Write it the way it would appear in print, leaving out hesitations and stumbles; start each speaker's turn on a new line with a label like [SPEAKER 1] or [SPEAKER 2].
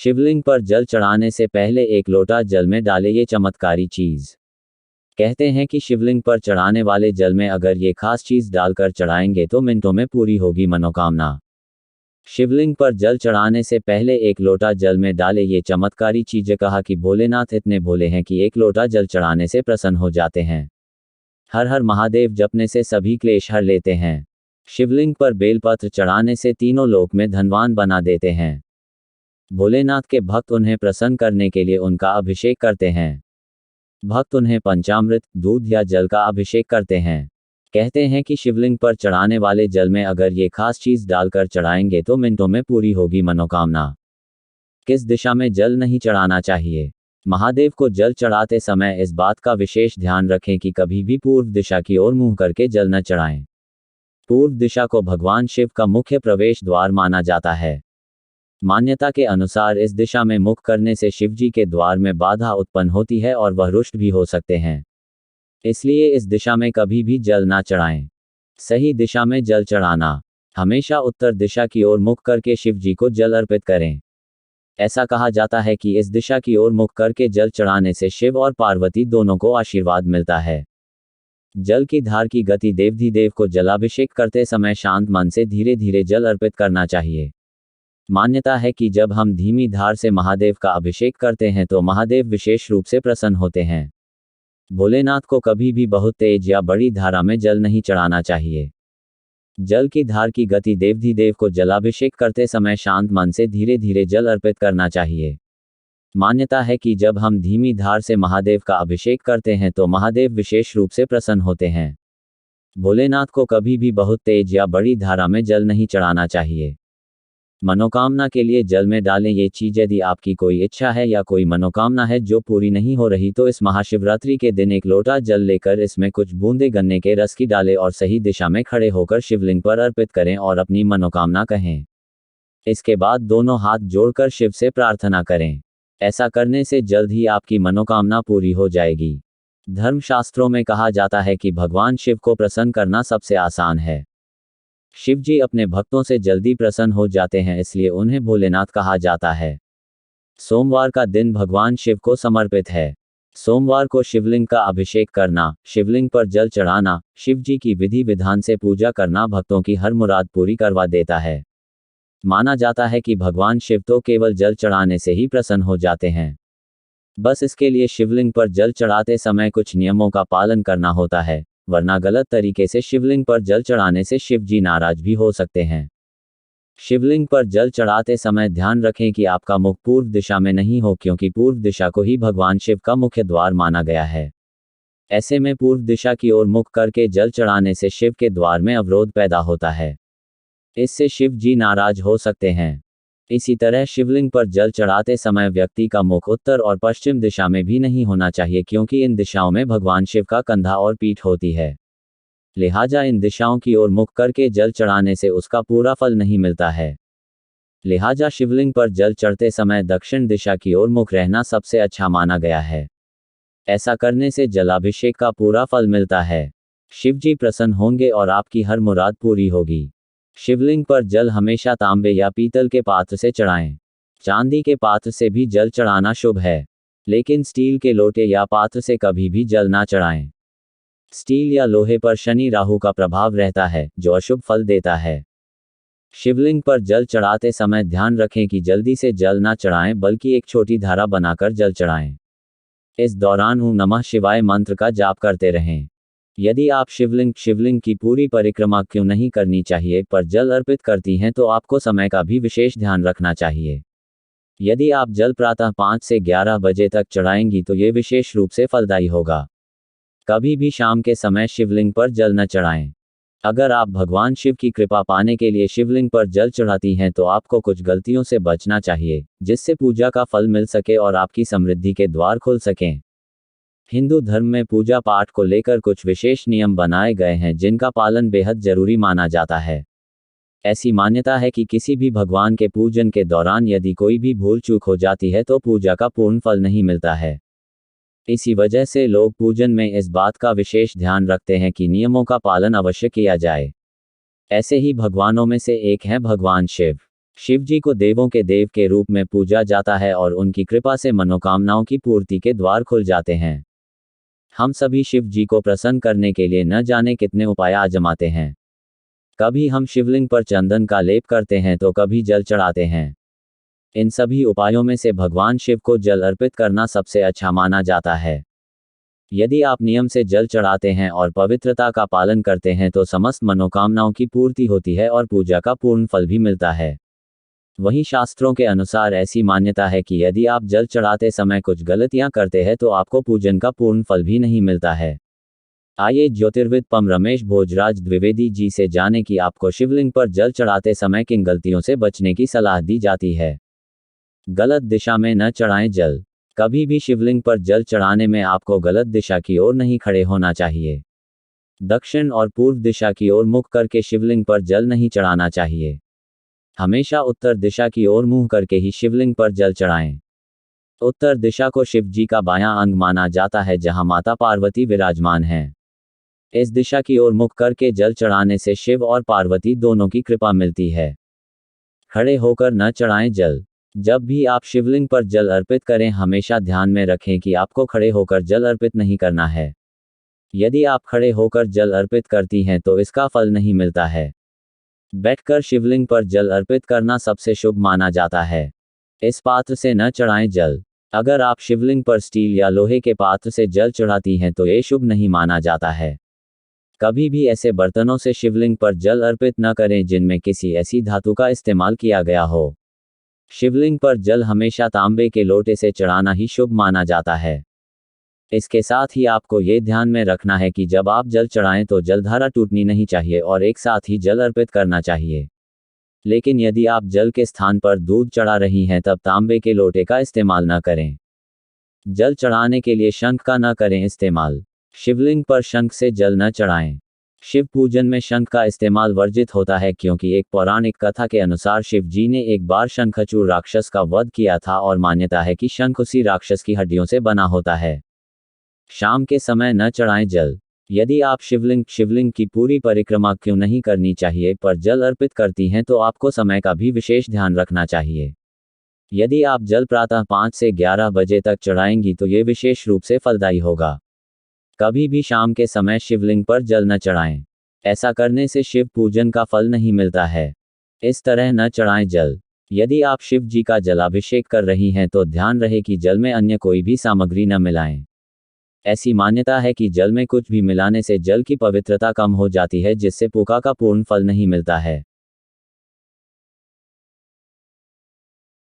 [SPEAKER 1] शिवलिंग पर जल चढ़ाने से पहले एक लोटा जल में डालें ये चमत्कारी चीज़। कहते हैं कि शिवलिंग पर चढ़ाने वाले जल में अगर ये खास चीज़ डालकर चढ़ाएंगे तो मिनटों में पूरी होगी मनोकामना। शिवलिंग पर जल चढ़ाने से पहले एक लोटा जल में डालें ये चमत्कारी चीज़। कहा कि भोलेनाथ इतने भोले हैं कि एक लोटा जल चढ़ाने से प्रसन्न हो जाते हैं। हर हर महादेव जपने से सभी क्लेश हर लेते हैं। शिवलिंग पर बेलपत्र चढ़ाने से तीनों लोक में धनवान बना देते हैं। भोलेनाथ के भक्त उन्हें प्रसन्न करने के लिए उनका अभिषेक करते हैं। भक्त उन्हें पंचामृत, दूध या जल का अभिषेक करते हैं। कहते हैं कि शिवलिंग पर चढ़ाने वाले जल में अगर ये खास चीज़ डालकर चढ़ाएंगे तो मिनटों में पूरी होगी मनोकामना। किस दिशा में जल नहीं चढ़ाना चाहिए? महादेव को जल चढ़ाते समय इस बात का विशेष ध्यान रखें कि कभी भी पूर्व दिशा की ओर मुंह करके जल न चढ़ाएं। पूर्व दिशा को भगवान शिव का मुख्य प्रवेश द्वार माना जाता है। मान्यता के अनुसार इस दिशा में मुख करने से शिवजी के द्वार में बाधा उत्पन्न होती है और वह रुष्ट भी हो सकते हैं। इसलिए इस दिशा में कभी भी जल ना चढ़ाएं। सही दिशा में जल चढ़ाना। हमेशा उत्तर दिशा की ओर मुख करके शिवजी को जल अर्पित करें। ऐसा कहा जाता है कि इस दिशा की ओर मुख करके जल चढ़ाने से शिव और पार्वती दोनों को आशीर्वाद मिलता है। जल की धार की गति देवाधिदेव को जलाभिषेक करते समय शांत मन से धीरे धीरे जल अर्पित करना चाहिए। मान्यता है कि जब हम धीमी धार से महादेव का अभिषेक करते हैं तो महादेव विशेष रूप से प्रसन्न होते हैं। भोलेनाथ को कभी भी बहुत तेज या बड़ी धारा में जल नहीं चढ़ाना चाहिए। जल की धार की गति देवाधिदेव को जलाभिषेक करते समय शांत मन से धीरे धीरे जल अर्पित करना चाहिए। मान्यता है कि जब हम धीमी धार से महादेव का अभिषेक करते हैं तो महादेव विशेष रूप से प्रसन्न होते हैं। भोलेनाथ को कभी भी बहुत तेज या बड़ी धारा में जल नहीं चढ़ाना चाहिए। मनोकामना के लिए जल में डालें ये चीज़। यदि आपकी कोई इच्छा है या कोई मनोकामना है जो पूरी नहीं हो रही तो इस महाशिवरात्रि के दिन एक लोटा जल लेकर इसमें कुछ बूंदे गन्ने के रस की डालें और सही दिशा में खड़े होकर शिवलिंग पर अर्पित करें और अपनी मनोकामना कहें। इसके बाद दोनों हाथ जोड़कर शिव से प्रार्थना करें। ऐसा करने से जल्द ही आपकी मनोकामना पूरी हो जाएगी। धर्मशास्त्रों में कहा जाता है कि भगवान शिव को प्रसन्न करना सबसे आसान है। शिवजी अपने भक्तों से जल्दी प्रसन्न हो जाते हैं, इसलिए उन्हें भोलेनाथ कहा जाता है। सोमवार का दिन भगवान शिव को समर्पित है। सोमवार को शिवलिंग का अभिषेक करना, शिवलिंग पर जल चढ़ाना, शिवजी की विधि विधान से पूजा करना भक्तों की हर मुराद पूरी करवा देता है। माना जाता है कि भगवान शिव तो केवल जल चढ़ाने से ही प्रसन्न हो जाते हैं। बस इसके लिए शिवलिंग पर जल चढ़ाते समय कुछ नियमों का पालन करना होता है, वरना गलत तरीके से शिवलिंग पर जल चढ़ाने से शिवजी नाराज भी हो सकते हैं। शिवलिंग पर जल चढ़ाते समय ध्यान रखें कि आपका मुख पूर्व दिशा में नहीं हो, क्योंकि पूर्व दिशा को ही भगवान शिव का मुख्य द्वार माना गया है। ऐसे में पूर्व दिशा की ओर मुख करके जल चढ़ाने से शिव के द्वार में अवरोध पैदा होता है। इससे शिव जी नाराज हो सकते हैं। इसी तरह शिवलिंग पर जल चढ़ाते समय व्यक्ति का मुख उत्तर और पश्चिम दिशा में भी नहीं होना चाहिए, क्योंकि इन दिशाओं में भगवान शिव का कंधा और पीठ होती है। लिहाजा इन दिशाओं की ओर मुख करके जल चढ़ाने से उसका पूरा फल नहीं मिलता है। लिहाजा शिवलिंग पर जल चढ़ते समय दक्षिण दिशा की ओर मुख रहना सबसे अच्छा माना गया है। ऐसा करने से जलाभिषेक का पूरा फल मिलता है। शिवजी प्रसन्न होंगे और आपकी हर मुराद पूरी होगी। शिवलिंग पर जल हमेशा तांबे या पीतल के पात्र से चढ़ाएं। चांदी के पात्र से भी जल चढ़ाना शुभ है, लेकिन स्टील के लोटे या पात्र से कभी भी जल ना चढ़ाएं। स्टील या लोहे पर शनि राहु का प्रभाव रहता है, जो अशुभ फल देता है। शिवलिंग पर जल चढ़ाते समय ध्यान रखें कि जल्दी से जल ना चढ़ाएं, बल्कि एक छोटी धारा बनाकर जल चढ़ाएं। इस दौरान ओम नमः शिवाय मंत्र का जाप करते रहें। यदि आप शिवलिंग की पूरी परिक्रमा क्यों नहीं करनी चाहिए पर जल अर्पित करती हैं तो आपको समय का भी विशेष ध्यान रखना चाहिए। यदि आप जल प्रातः 5 से 11 बजे तक चढ़ाएंगी तो ये विशेष रूप से फलदायी होगा। कभी भी शाम के समय शिवलिंग पर जल न चढ़ाएं। अगर आप भगवान शिव की कृपा पाने के लिए शिवलिंग पर जल चढ़ाती हैं तो आपको कुछ गलतियों से बचना चाहिए, जिससे पूजा का फल मिल सके और आपकी समृद्धि के द्वार खुल सकें। हिंदू धर्म में पूजा पाठ को लेकर कुछ विशेष नियम बनाए गए हैं, जिनका पालन बेहद जरूरी माना जाता है। ऐसी मान्यता है कि किसी भी भगवान के पूजन के दौरान यदि कोई भी भूल चूक हो जाती है तो पूजा का पूर्ण फल नहीं मिलता है। इसी वजह से लोग पूजन में इस बात का विशेष ध्यान रखते हैं कि नियमों का पालन अवश्य किया जाए। ऐसे ही भगवानों में से एक हैं भगवान शिव। शिवजी को देवों के देव के रूप में पूजा जाता है और उनकी कृपा से मनोकामनाओं की पूर्ति के द्वार खुल जाते हैं। हम सभी शिव जी को प्रसन्न करने के लिए न जाने कितने उपाय आजमाते हैं। कभी हम शिवलिंग पर चंदन का लेप करते हैं तो कभी जल चढ़ाते हैं। इन सभी उपायों में से भगवान शिव को जल अर्पित करना सबसे अच्छा माना जाता है। यदि आप नियम से जल चढ़ाते हैं और पवित्रता का पालन करते हैं तो समस्त मनोकामनाओं की पूर्ति होती है और पूजा का पूर्ण फल भी मिलता है। वहीं शास्त्रों के अनुसार ऐसी मान्यता है कि यदि आप जल चढ़ाते समय कुछ गलतियां करते हैं तो आपको पूजन का पूर्ण फल भी नहीं मिलता है। आइए ज्योतिर्विद पम रमेश भोजराज द्विवेदी जी से जानें कि आपको शिवलिंग पर जल चढ़ाते समय किन गलतियों से बचने की सलाह दी जाती है। गलत दिशा में न चढ़ाएं जल। कभी भी शिवलिंग पर जल चढ़ाने में आपको गलत दिशा की ओर नहीं खड़े होना चाहिए। दक्षिण और पूर्व दिशा की ओर मुख करके शिवलिंग पर जल नहीं चढ़ाना चाहिए। हमेशा उत्तर दिशा की ओर मुंह करके ही शिवलिंग पर जल चढ़ाएं। उत्तर दिशा को शिव जी का बायां अंग माना जाता है जहां माता पार्वती विराजमान हैं। इस दिशा की ओर मुख करके जल चढ़ाने से शिव और पार्वती दोनों की कृपा मिलती है। खड़े होकर न चढ़ाएं जल। जब भी आप शिवलिंग पर जल अर्पित करें हमेशा ध्यान में रखें कि आपको खड़े होकर जल अर्पित नहीं करना है। यदि आप खड़े होकर जल अर्पित करती हैं तो इसका फल नहीं मिलता है। बैठकर शिवलिंग पर जल अर्पित करना सबसे शुभ माना जाता है। इस पात्र से न चढ़ाएं जल। अगर आप शिवलिंग पर स्टील या लोहे के पात्र से जल चढ़ाती हैं तो ये शुभ नहीं माना जाता है। कभी भी ऐसे बर्तनों से शिवलिंग पर जल अर्पित न करें जिनमें किसी ऐसी धातु का इस्तेमाल किया गया हो। शिवलिंग पर जल हमेशा तांबे के लोटे से चढ़ाना ही शुभ माना जाता है। इसके साथ ही आपको ये ध्यान में रखना है कि जब आप जल चढ़ाएं तो जलधारा टूटनी नहीं चाहिए और एक साथ ही जल अर्पित करना चाहिए। लेकिन यदि आप जल के स्थान पर दूध चढ़ा रही हैं तब तांबे के लोटे का इस्तेमाल न करें। जल चढ़ाने के लिए शंख का न करें इस्तेमाल। शिवलिंग पर शंख से जल न चढ़ाएं। शिव पूजन में शंख का इस्तेमाल वर्जित होता है क्योंकि एक पौराणिक कथा के अनुसार शिव जी ने एक बार शंखचूड़ राक्षस का वध किया था और मान्यता है कि शंख उसी राक्षस की हड्डियों से बना होता है। शाम के समय न चढ़ाएं जल। यदि आप शिवलिंग की पूरी परिक्रमा क्यों नहीं करनी चाहिए पर जल अर्पित करती हैं तो आपको समय का भी विशेष ध्यान रखना चाहिए। यदि आप जल प्रातः 5 से 11 बजे तक चढ़ाएंगी तो ये विशेष रूप से फलदायी होगा। कभी भी शाम के समय शिवलिंग पर जल न चढ़ाएं। ऐसा करने से शिव पूजन का फल नहीं मिलता है। इस तरह न चढ़ाएं जल। यदि आप शिव जी का जलाभिषेक कर रही हैं तो ध्यान रहे कि जल में अन्य कोई भी सामग्री न मिलाएं। ऐसी मान्यता है कि जल में कुछ भी मिलाने से जल की पवित्रता कम हो जाती है जिससे पूजा का पूर्ण फल नहीं मिलता है।